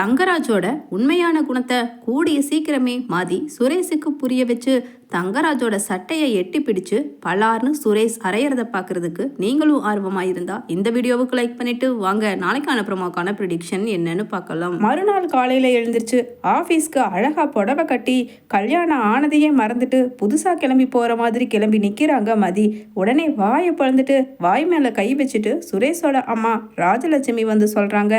தங்கராஜோட உண்மையான குணத்தை கூடிய சீக்கிரமே மாதி சுரேஷுக்கு புரிய வச்சு தங்கராஜோட சட்டையை எட்டி பிடிச்சு பலார்னு சுரேஷ் அரையிறத பார்க்கறதுக்கு நீங்களும் ஆர்வமாக இருந்தா இந்த வீடியோவுக்கு லைக் பண்ணிட்டு வாங்க நாளைக்கான ப்ரோமோக்கான ப்ரிடிக்ஷன் என்னன்னு பார்க்கலாம். மறுநாள் காலையில் எழுந்திருச்சு ஆஃபீஸ்க்கு அழகா புடவை கட்டி கல்யாணம் ஆனதையே மறந்துட்டு புதுசாக கிளம்பி போகிற மாதிரி கிளம்பி நிற்கிறாங்க மதி. உடனே வாயை பழந்துட்டு வாய் மேலே கை வச்சுட்டு சுரேஷோட அம்மா ராஜலட்சுமி வந்து சொல்கிறாங்க,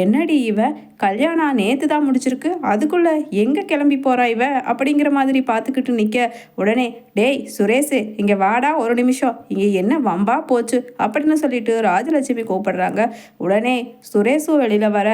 என்னடி இவ கல்யாணம் நேற்று தான் முடிச்சிருக்கு, அதுக்குள்ளே எங்கே கிளம்பி போகிறா இவ அப்படிங்கிற மாதிரி பார்த்துக்கிட்டு நிற்க. உடனே டேய் சுரேஷு இங்கே வாடா ஒரு நிமிஷம், இங்கே என்ன வம்பா போச்சு அப்படின்னு சொல்லிட்டு ராஜலட்சுமி கூப்பிடுறாங்க. உடனே சுரேஷும் வெளியில் வர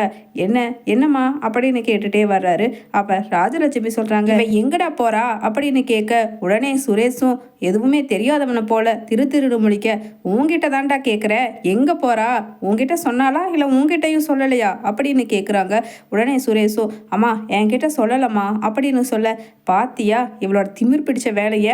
என்னம்மா அப்படின்னு கேட்டுகிட்டே வர்றாரு. அப்போ ராஜலட்சுமி சொல்கிறாங்க, இவ எங்கடா போகிறா அப்படின்னு கேட்க. உடனே சுரேஷும் எதுவுமே தெரியாதவனை போல திரு முழிக்க, உங்ககிட்ட தான்டா கேட்குற, எங்கே போகிறா, உங்ககிட்ட சொன்னாலா இல்லை உங்ககிட்டையும் சொல்லலையா அப்படின்னு கேட்குறாங்க. உடனே சுரேஷும் அம்மா என்கிட்ட சொல்லலம்மா அப்படின்னு சொல்ல, பாத்தியா இவளோட திமிர் பிடிச்ச வேலையை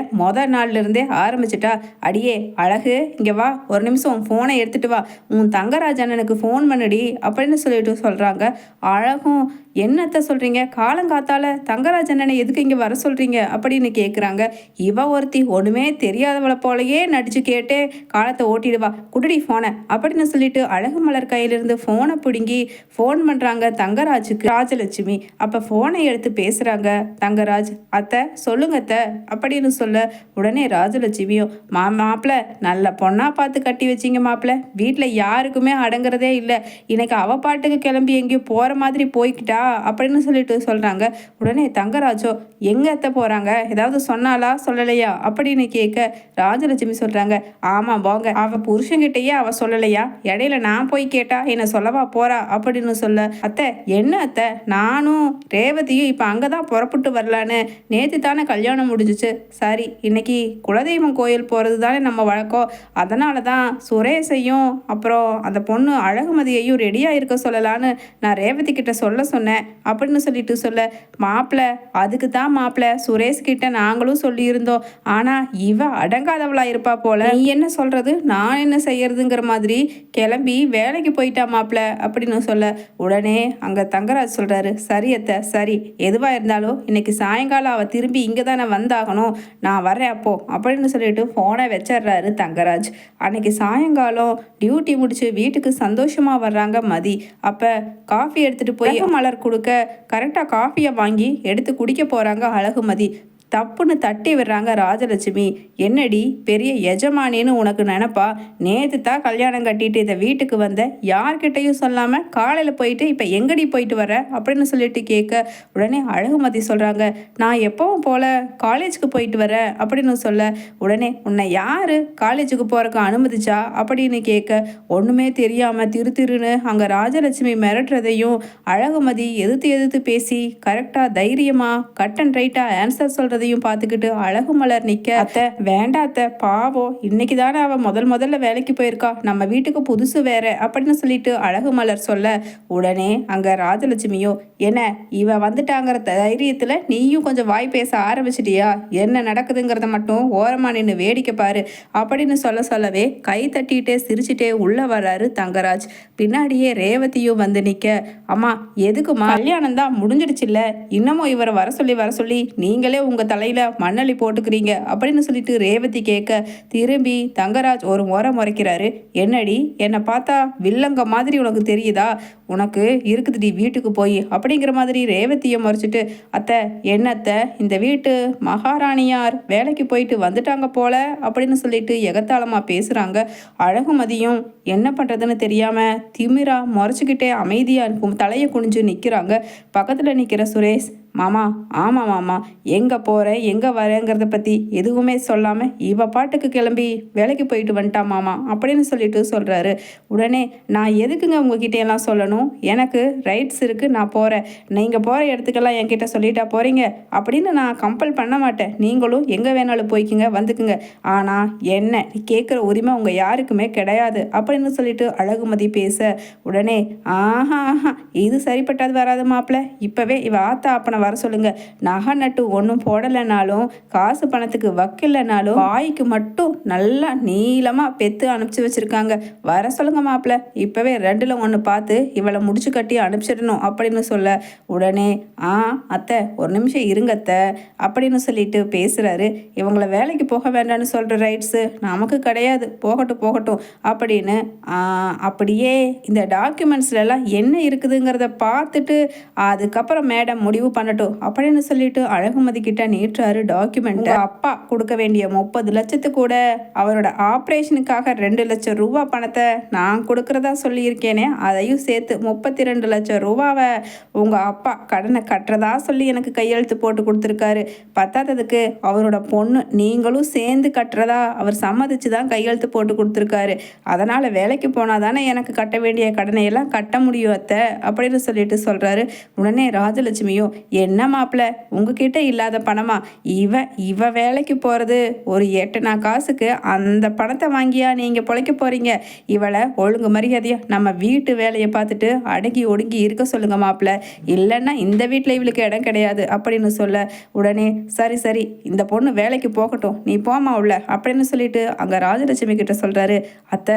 நாள்ல இருந்தே ஆரம்பிச்சிட்டா. அடியே அழகு இங்கே வா ஒரு நிமிஷம் ஃபோனை எடுத்துட்டு வா, உன் தங்கராஜ் அண்ணனுக்கு ஃபோன் பண்ணுடி அப்படின்னு சொல்லிட்டு சொல்கிறாங்க. அழகும் என்னத்தை சொல்கிறீங்க, காலங்காத்தால தங்கராஜ் அண்ணனை எதுக்கு இங்கே வர சொல்கிறீங்க அப்படின்னு கேட்குறாங்க. இவ ஒருத்தி ஒன்றுமே தெரியாதவளை போலையே நடிச்சு கேட்டே காலத்தை ஓட்டிடுவா, குடுடி ஃபோனை அப்படின்னு சொல்லிட்டு அழகு மலர் கையிலிருந்து ஃபோனை பிடுங்கி ஃபோன் பண்ணுறாங்க தங்கராஜுக்கு ராஜலட்சுமி. அப்போ ஃபோனை எடுத்து பேசுகிறாங்க தங்கராஜ். அத்தை சொல்லுங்க அத்தை அப்படின்னு சொல்ல. உடனே ராஜலட்சுமியும் மாப்பிள்ள நல்ல பொண்ணாக பார்த்து கட்டி வச்சிங்க மாப்பிள்ள, வீட்டில் யாருக்குமே அடங்குறதே இல்லை, இன்னைக்கு அவ பாட்டுக்கு கிளம்பி எங்கேயும் போகிற மாதிரி போய்கிட்டா அப்படின்னு சொல்லிட்டு சொல்கிறாங்க. உடனே தங்கராஜோ எங்கே அத்தை போகிறாங்க, ஏதாவது சொன்னாலா சொல்லலையா அப்படின்னு கேட்க. ராஜலட்சுமி சொல்கிறாங்க, ஆமாம் போங்க, அவள் புருஷன்கிட்டயே அவள் சொல்லலையா, இடையில நான் போய் கேட்டா என்னை சொல்லவா போகிறா அப்படின்னு சொல்ல. அத்தை என்ன அத்தை, நானும் ரேவதியும் இப்போ அங்கே தான் புறப்பட்டு வரலான்னு, நேற்று தானே கல்யாணம் முடிஞ்சிச்சு, சரி இன்னைக்கு குலதெய்வம் கோயில் போகிறது தானே நம்ம வழக்கம், அதனால தான் சுரேஷையும் அப்புறம் அந்த பொண்ணு அழகுமதியையும் ரெடியாக இருக்க சொல்லலான்னு நான் ரேவதி கிட்ட சொல்ல சொன்னேன் அப்படின்னு சொல்லிட்டு சொல்ல. மாப்பிள்ள அதுக்கு தான் மாப்பிள்ள சுரேஷ் கிட்ட நாங்களும் சொல்லியிருந்தோம், ஆனால் இவ அடங்காதவளா இருப்பா போல, நீ என்ன சொல்றது நான் என்ன செய்யறதுங்கிற மாதிரி கிளம்பி வேலைக்கு போயிட்டா மாப்பிள்ள அப்படின்னு சொல்ல. உடனே அங்கே தங்கராஜ் சொல்கிறாரு, சரி அத்தை சரி, எதுவாக இருந்தாலும் இன்னைக்கு சாயங்காலம் அவள் திரும்பி இங்கே தானே வந்தாகணும், நான் வரேன் அப்போ அப்படின்னு சொல்லிட்டு ஃபோனை வச்சிடுறாரு தங்கராஜ். அன்னைக்கு சாயங்காலம் டியூட்டி முடிச்சு வீட்டுக்கு சந்தோஷமாக வர்றாங்க மதி. அப்போ காஃபி எடுத்துகிட்டு போய் மலர் கொடுக்க கரெக்டாக காஃபியை வாங்கி எடுத்து குடிக்க போகிறாங்க அழகுமதி. தப்புன்னு தட்டி விடுறாங்க ராஜலட்சுமி. என்னடி பெரிய எஜமானின்னு உனக்கு நினப்பா, நேற்று தான் கல்யாணம் கட்டிட்டு இதை வீட்டுக்கு வந்த, யார்கிட்டையும் சொல்லாமல் காலையில் போயிட்டு இப்போ எங்கடி போயிட்டு வர அப்படின்னு சொல்லிட்டு கேட்க. உடனே அழகுமதி சொல்கிறாங்க, நான் எப்பவும் போல் காலேஜுக்கு போயிட்டு வரேன் அப்படின்னு சொல்ல. உடனே உன்னை யார் காலேஜுக்கு போகிறக்கு அனுமதிச்சா அப்படின்னு கேட்க. ஒன்றுமே தெரியாமல் திருன்னு அங்கே ராஜலட்சுமி மிரட்டுறதையும் அழகுமதி எதிர்த்து பேசி கரெக்டாக தைரியமாக கட் அண்ட் ரைட்டாக ஆன்சர் சொல்கிறது பார்த்துக்கிட்டு அழகு மலர் நிக்க, அத்தை வேண்டாம் அத்தை பாவம், இன்னைக்கு தானே அவ முதல்ல வேலைக்கு போயிருக்கா, நம்ம வீட்டுக்கு புதுசு வேற அப்படின்னு சொல்லிட்டு அழகு மலர் சொல்ல. உடனே அங்க ராஜலட்சுமியோ என்ன இவ வந்துட்டாங்கிற தைரியத்துல நீயும் கொஞ்சம் வாய் பேச ஆரம்பிச்சிட்டியா, என்ன நடக்குதுங்கிறத மட்டும் ஓரமா நின்று வேடிக்கை பாரு அப்படின்னு சொல்லவே கை தட்டிட்டே சிரிச்சுட்டே உள்ள வர்றாரு தங்கராஜ். பின்னாடியே ரேவதியும் வந்து நிக்க, அம்மா எதுக்குமா, கல்யாணம் தான் முடிஞ்சிடுச்சுல்ல, இன்னமும் இவரை வர சொல்லி நீங்களே உங்க தலையில மண்ணள்ளி போட்டுக்கிறீங்க அப்படின்னு சொல்லிட்டு ரேவதி கேட்க. திரும்பி தங்கராஜ் ஒரு முறைக்கிறாரு, என்னடி என்னை பார்த்தா வில்லங்க மாதிரி உனக்கு தெரியுதா, உனக்கு இருக்குதுடி வீட்டுக்கு போய் அப்படிங்கிற மாதிரி ரேவதியை முறைச்சிட்டு. அத்தை என்னத்தை இந்த வீட்டு மகாராணியார் வேலைக்கு போயிட்டு வந்துட்டாங்க போல அப்படின்னு சொல்லிட்டு எகத்தாளமாக பேசுகிறாங்க. அழகுமதியும் என்ன பண்ணுறதுன்னு தெரியாமல் திமிரா முறைச்சிக்கிட்டே அமைதியாக தலையை குனிஞ்சு நிற்கிறாங்க. பக்கத்தில் நிற்கிற சுரேஷ், மாமா ஆமாம் மாமா, எங்கே போகிறேன் எங்கே வரேங்கிறத பற்றி எதுவுமே சொல்லாமல் இவ பாட்டுக்கு கிளம்பி வேலைக்கு போயிட்டு வந்துட்டா மாமா அப்படின்னு சொல்லிட்டு சொல்கிறாரு. உடனே நான் எதுக்குங்க உங்ககிட்ட எல்லாம் சொல்லணும், எனக்கு ரைட்ஸ் இருக்குது, நான் போகிறேன், நீங்கள் போகிற இடத்துக்கெல்லாம் என்கிட்ட சொல்லிட்டா போகிறீங்க அப்படின்னு நான் கம்பல் பண்ண மாட்டேன், நீங்களும் எங்கே வேணாலும் போய்க்குங்க வந்துக்குங்க, ஆனால் என்ன கேட்குற உரிமை உங்கள் யாருக்குமே கிடையாது அப்படின்னு சொல்லிட்டு அழகுமதி பேச. உடனே ஆஹா இது சரிப்பட்டாது வராது மாப்பிள்ள, இப்போவே இவ ஆத்தா அப்பனை வர சொல்லுங்க. நகை நட்டு ஒன்றும் போடலைனாலும் காசு பணத்துக்கு வக்கில்லைனாலும் வாய்க்கு மட்டும் நல்லா நீளமாக பெற்று அனுப்பிச்சி வச்சுருக்காங்க. வர சொல்லுங்க மாப்பிள்ள, இப்போவே 2ல் 1 பார்த்து இவளை முடிச்சு கட்டி அனுப்பிச்சிடணும் அப்படின்னு சொல்ல உடனே அத்தை ஒரு நிமிஷம் இருங்க அத்தை அப்படின்னு சொல்லிட்டு பேசுகிறாரு. இவங்கள வேலைக்கு போக வேண்டாம்னு சொல்கிற ரைட்ஸு நமக்கு கிடையாது, போகட்டும் போகட்டும் அப்படின்னு அப்படியே இந்த டாக்குமெண்ட்ஸ்லாம் என்ன இருக்குதுங்கிறத பார்த்துட்டு அதுக்கப்புறம் மேடம் முடிவு பண்ணட்டும் அப்படின்னு சொல்லிட்டு அழகுமதி கிட்ட நீட்டுறாரு டாக்குமெண்ட்டை. அப்பா கொடுக்க வேண்டிய 30 லட்சத்துக்கு கூட அவரோட ஆப்ரேஷனுக்காக 2 லட்சம் ரூபா பணத்தை நான் கொடுக்குறதா சொல்லியிருக்கேனே, அதையும் சேர்த்து 32 லட்சம் ரூபாவை உங்கள் அப்பா கடனை கட்டுறதா சொல்லி எனக்கு கையெழுத்து போட்டு கொடுத்துருக்காரு. பத்தாததுக்கு அவரோட பொண்ணு நீங்களும் சேர்ந்து கட்டுறதா அவர் சம்மதிச்சு தான் கையெழுத்து போட்டு கொடுத்துருக்காரு. அதனால் வேலைக்கு போனால் தானே எனக்கு கட்ட வேண்டிய கடனை எல்லாம் கட்ட முடியும் அத்தை அப்படின்னு சொல்லிட்டு சொல்கிறாரு. உடனே ராஜலட்சுமியும், என்ன மாப்பிள்ள உங்ககிட்ட இல்லாத பணமா? இவ வேலைக்கு போகிறது ஒரு 8 காசுக்கு அந்த பணத்தை வாங்கியா நீங்கள் பிழைக்க போகிறீங்க? இவளை ஒழுங்கு மரியாதையாக நம்ம வீட்டு வேலையை பார்த்துட்டு அடங்கி ஒடுங்கி இருக்க சொல்லுங்க மாப்பிள்ள, இல்லைன்னா இந்த வீட்டில் இவளுக்கு இடம் கிடையாது அப்படின்னு சொல்ல உடனே சரி சரி இந்த பொண்ணு வேலைக்கு போகட்டும், நீ போமா உள்ள அப்படின்னு சொல்லிட்டு அங்கே ராஜலட்சுமி கிட்ட சொல்கிறாரு. அத்தை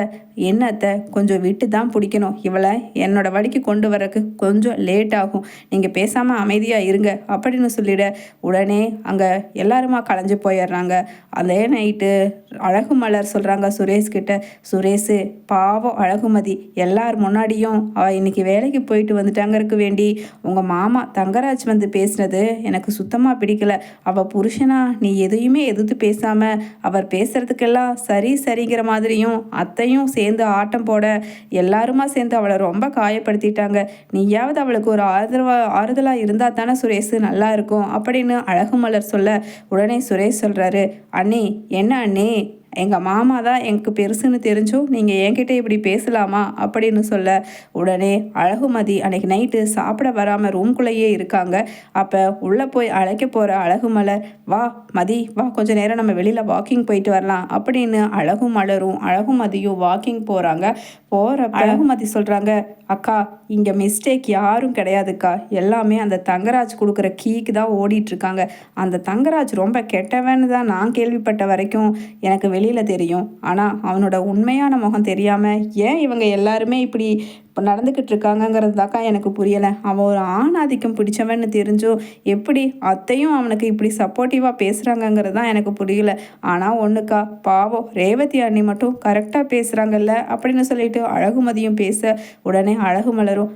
என்ன அத்தை, கொஞ்சம் விட்டு தான் பிடிக்கணும், இவளை என்னோட வழிக்கு கொண்டு வரக்கு கொஞ்சம் லேட் ஆகும், நீங்கள் பேசாமல் அமைதியாக இருங்க அப்படின்னு சொல்லிட உடனே அங்கே எல்லாருமா கலைஞ்சு போயிடுறாங்க. அதே நைட்டு அழகுமலர் சொல்கிறாங்க சுரேஷ்கிட்ட, சுரேஷு பாவம் அழகுமதி எல்லார் முன்னாடியும் அவள் இன்னைக்கு வேலைக்கு போயிட்டு வந்துட்டாங்கறக்கு வேண்டி உங்கள் மாமா தங்கராஜ் வந்து பேசினது எனக்கு சுத்தமாக பிடிக்கல. அவள் புருஷனா நீ எதையுமே எதிர்த்து பேசாமல் அவர் பேசுகிறதுக்கெல்லாம் சரி சரிங்கிற மாதிரியும் அத்தையும் சேர்ந்து ஆட்டம் போட எல்லாருமா சேர்ந்து அவளை ரொம்ப காயப்படுத்திட்டாங்க. நீயாவது அவளுக்கு ஒரு ஆறுதலாக இருந்தால் தானே சுரேஷ் நல்லா இருக்கும் அப்படின்னு அழகுமலர் சொல்ல உடனே சுரேஷ் சொல்கிறாரு, அண்ணி என்ன அண்ணி, எங்கள் மாமா தான் எனக்கு பெருசுன்னு தெரிஞ்சும் நீங்கள் என்கிட்ட இப்படி பேசலாமா அப்படின்னு சொல்ல உடனே அழகுமதி அன்னைக்கு நைட்டு சாப்பிட வராமல் ரூம்குள்ளேயே இருக்காங்க. அப்போ உள்ளே போய் அழைக்க போகிற அழகுமலர், வா மதி வா கொஞ்சம் நேரம் நம்ம வெளியில் வாக்கிங் போயிட்டு வரலாம் அப்படின்னு அழகுமலரும் அழகுமதியும் வாக்கிங் போகிறாங்க. போகிறப்ப அழகுமதி சொல்கிறாங்க, அக்கா இங்கே மிஸ்டேக் யாரும் கிடையாதுக்கா, எல்லாமே அந்த தங்கராஜ் கொடுக்குற கீக்கு தான் ஓடிட்டுருக்காங்க. அந்த தங்கராஜ் ரொம்ப கெட்டவன்னு தான் நான் கேள்விப்பட்ட வரைக்கும் எனக்கு வெளியில் தெரியும். ஆனால் அவனோட உண்மையான முகம் தெரியாமல் ஏன் இவங்க எல்லாருமே இப்படி இப்போ நடந்துக்கிட்டு இருக்காங்கங்கிறது தாக்கா எனக்கு புரியலை. அவன் ஒரு ஆணாதிக்கம் பிடிச்சவன்னு தெரிஞ்சும் எப்படி அத்தையும் அவனுக்கு இப்படி சப்போர்ட்டிவாக பேசுகிறாங்கங்கிறது தான் எனக்கு புரியல. ஆனால் ஒன்றுக்கா பாவம் ரேவதி அண்ணி மட்டும் கரெக்டாக பேசுகிறாங்கல்ல அப்படின்னு சொல்லிட்டு அழகுமதியும் பேச உடனே அழகுமலரும்,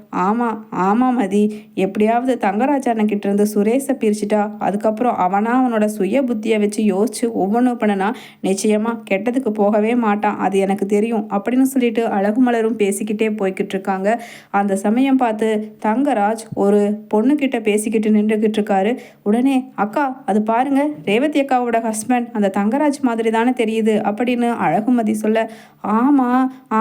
ஆமாம் மதி, எப்படியாவது தங்கராஜ் அண்ணன்கிட்ட இருந்து சுரேஷை பிரிச்சுட்டா அதுக்கப்புறம் அவனோட சுய புத்தியை வச்சு யோசிச்சு ஒவ்வொன்றும் பண்ணனா நிச்சயமாக கெட்டதுக்கு போகவே மாட்டான், அது எனக்கு தெரியும் அப்படின்னு சொல்லிட்டு அழகுமலரும் பேசிக்கிட்டே போய்கிட்டு இருக்காங்க. அந்த சமயம் பார்த்து தங்கராஜ் ஒரு பொண்ணுக்கிட்ட பேசிக்கிட்டு நின்றுக்கிட்டு இருக்காரு. உடனே அக்கா அது பாருங்க ரேவதி அக்காவோட ஹஸ்பண்ட் அந்த தங்கராஜ் மாதிரி தானே தெரியுது அப்படின்னு அழகுமதி சொல்ல,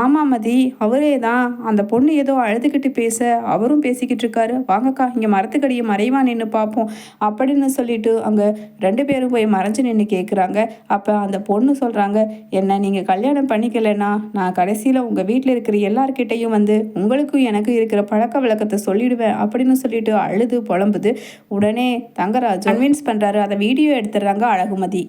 ஆமாம் மதி அவரே தான், அந்த பொண்ணு ஏதோ அழுதுகிட்டு பேச அவரும் பேசிக்கிட்டு இருக்காரு, வாங்கக்கா இங்கே மரத்துக்கடியை மறைவா நின்று பார்ப்போம் அப்படின்னு சொல்லிட்டு அங்கே 2 பேரும் போய் மறைஞ்சு நின்று கேட்குறாங்க. அப்போ அந்த பொண்ணு சொல்கிறாங்க, என்ன நீங்கள் கல்யாணம் பண்ணிக்கலைன்னா நான் கடைசியில் உங்கள் வீட்டில் இருக்கிற எல்லார்கிட்டையும் வந்து உங்களுக்கும் எனக்கு இருக்கிற பழக்க வழக்கத்தை சொல்லிடுவேன் அப்படின்னு சொல்லிட்டு அழுது புலம்புது. உடனே தங்கராஜ் கன்வின்ஸ் பண்ணுறாரு. அதை வீடியோ எடுத்துடுறாங்க அழகுமதி.